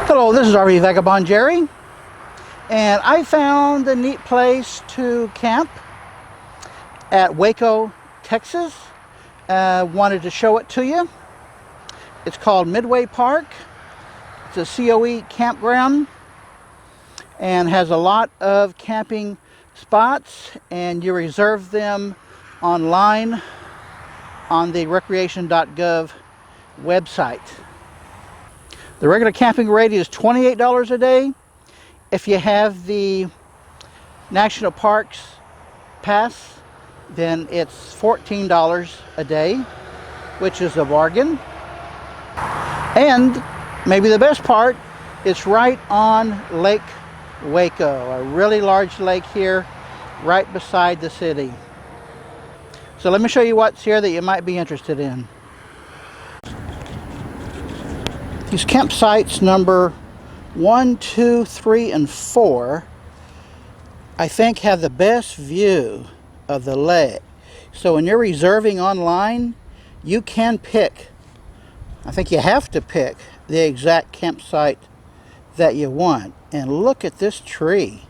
Hello, this is RV Vagabond Jerry, and I found a neat place to camp at Waco, Texas. Wanted to show it to you. It's called Midway Park. It's a COE campground and has a lot of camping spots, and you reserve them online on the recreation.gov website. The regular camping rate is $28 a day. If you have the National Parks Pass, then it's $14 a day, which is a bargain. And maybe the best part, it's right on Lake Waco, a really large lake here right beside the city. So let me show you what's here that you might be interested in. These campsites number 1, 2, 3, and 4, I think, have the best view of the lake. So when you're reserving online, you can pick, I think you have to pick the exact campsite that you want. And look at this tree.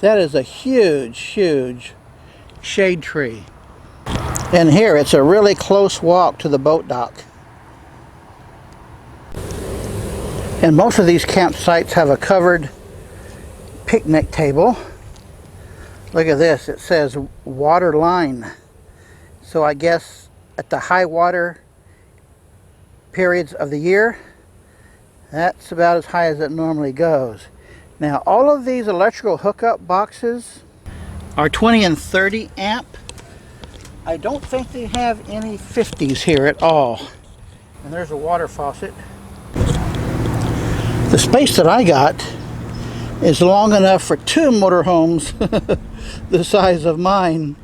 That is a huge, huge shade tree. And here, it's a really close walk to the boat dock. And most of these campsites have a covered picnic table. Look at this, it says water line. So I guess at the high water periods of the year, that's about as high as it normally goes. Now, all of these electrical hookup boxes are 20 and 30 amp. I don't think they have any 50s here at all. And there's a water faucet. The space that I got is long enough for 2 motorhomes the size of mine.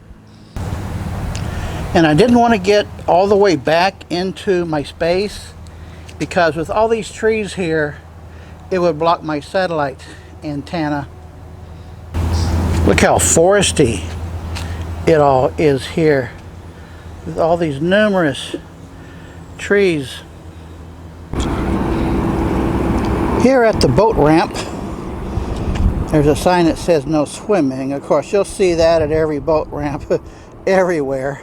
And I didn't want to get all the way back into my space because with all these trees here, it would block my satellite antenna. Look how foresty it all is here with all these numerous trees. Here at the boat ramp, there's a sign that says no swimming. Of course, you'll see that at every boat ramp everywhere.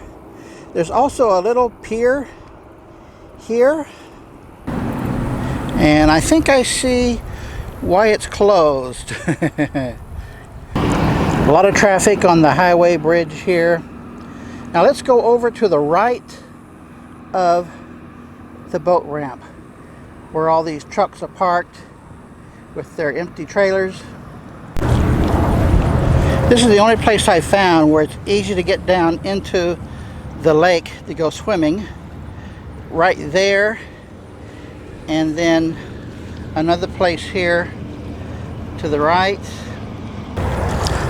There's also a little pier here, and I think I see why it's closed. A lot of traffic on the highway bridge here. Now let's go over to the right of the boat ramp where all these trucks are parked with their empty trailers. This is the only place I found where it's easy to get down into the lake to go swimming. Right there, and then another place here to the right.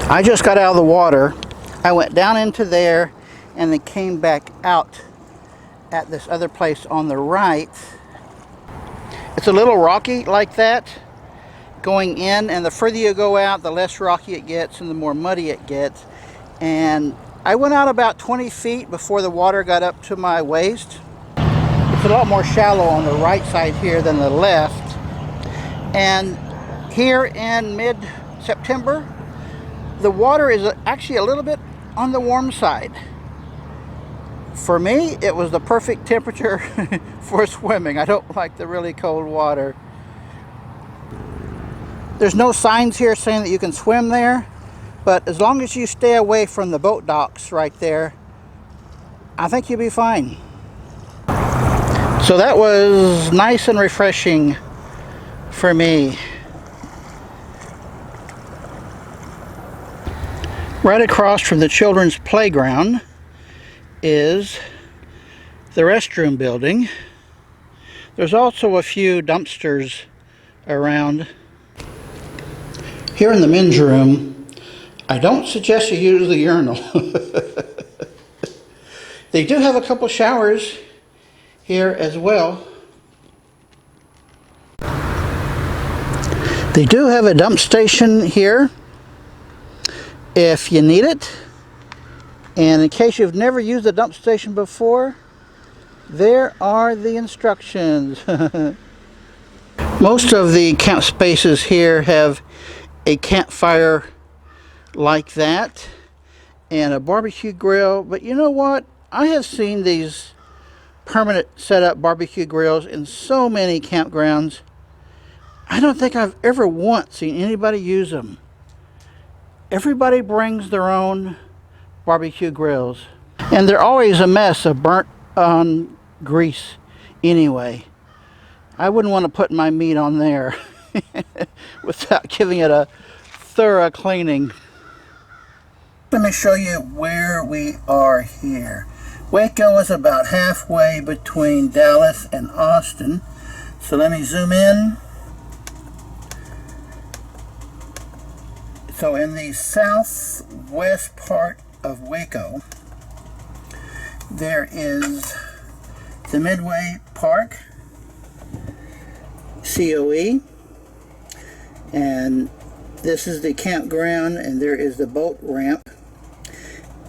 I just got out of the water. I went down into there and then came back out at this other place on the right. It's a little rocky like that going in, and the further you go out, the less rocky it gets and the more muddy it gets. And I went out about 20 feet before the water got up to my waist. It's a lot more shallow on the right side here than the left. And here in mid-September, the water is actually a little bit on the warm side. For me, it was the perfect temperature for swimming. I don't like the really cold water. There's no signs here saying that you can swim there, but as long as you stay away from the boat docks right there, I think you'll be fine. So that was nice and refreshing for me. Right across from the children's playground is the restroom building. There's also a few dumpsters around. Here in the men's room, I don't suggest you use the urinal. They do have a couple showers here as well. They do have a dump station here if you need it. And in case you've never used a dump station before, there are the instructions. Most of the camp spaces here have a campfire like that and a barbecue grill, but you know what? I have seen these permanent setup barbecue grills in so many campgrounds. I don't think I've ever once seen anybody use them. Everybody brings their own barbecue grills, and they're always a mess of burnt on grease anyway. I wouldn't want to put my meat on there without giving it a thorough cleaning. Let me show you where we are here. Waco is about halfway between Dallas and Austin. So let me zoom in. So in the southwest part of Waco, there is the Midway Park, COE, and this is the campground, and there is the boat ramp.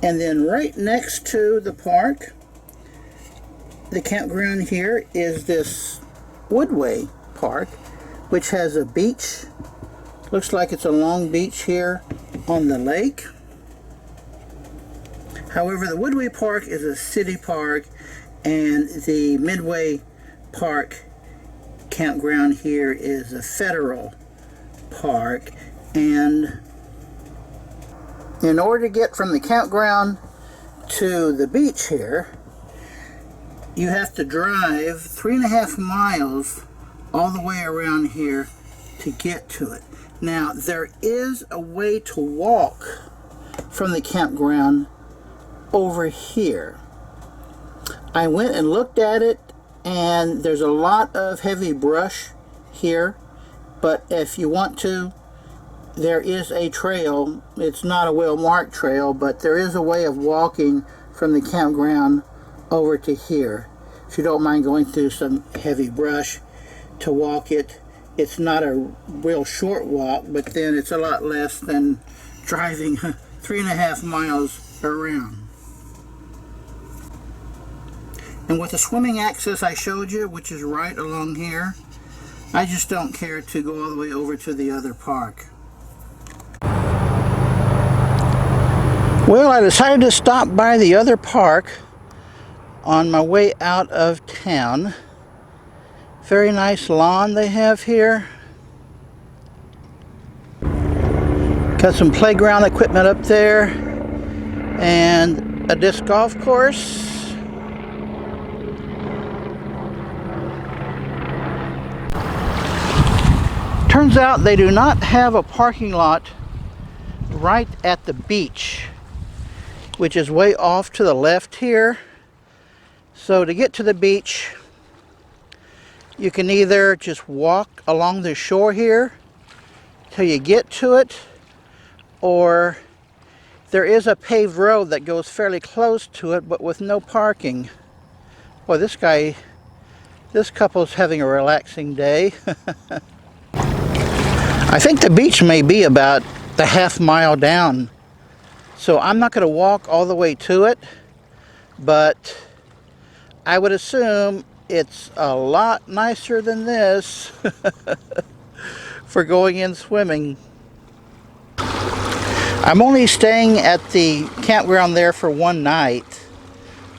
And then right next to the park, the campground here, is this Woodway Park, which has a beach. Looks like it's a long beach here on the lake. However, the Woodway Park is a city park, and the Midway Park campground here is a federal park. And in order to get from the campground to the beach here, you have to drive 3.5 miles all the way around here to get to it. Now, there is a way to walk from the campground over here. I went and looked at it, and there's a lot of heavy brush here, but if you want to, there is a trail. It's not a well-marked trail, but there is a way of walking from the campground over to here. If you don't mind going through some heavy brush to walk it, it's not a real short walk, but then it's a lot less than driving 3.5 miles around. And with the swimming access I showed you, which is right along here, I just don't care to go all the way over to the other park. Well, I decided to stop by the other park on my way out of town. Very nice lawn they have here. Got some playground equipment up there and a disc golf course. Turns out they do not have a parking lot right at the beach, which is way off to the left here. So to get to the beach, you can either just walk along the shore here till you get to it, or there is a paved road that goes fairly close to it, but with no parking. Boy, this couple's having a relaxing day. I think the beach may be about the half mile down, so I'm not going to walk all the way to it, but I would assume it's a lot nicer than this for going in swimming. I'm only staying at the campground there for one night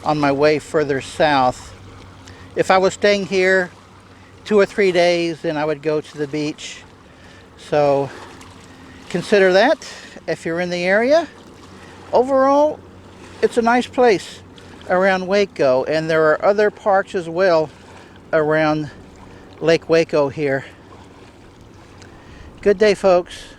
on my way further south. If I was staying here 2 or 3 days, then I would go to the beach. So consider that if you're in the area. Overall, it's a nice place around Waco, and there are other parks as well around Lake Waco here. Good day, folks.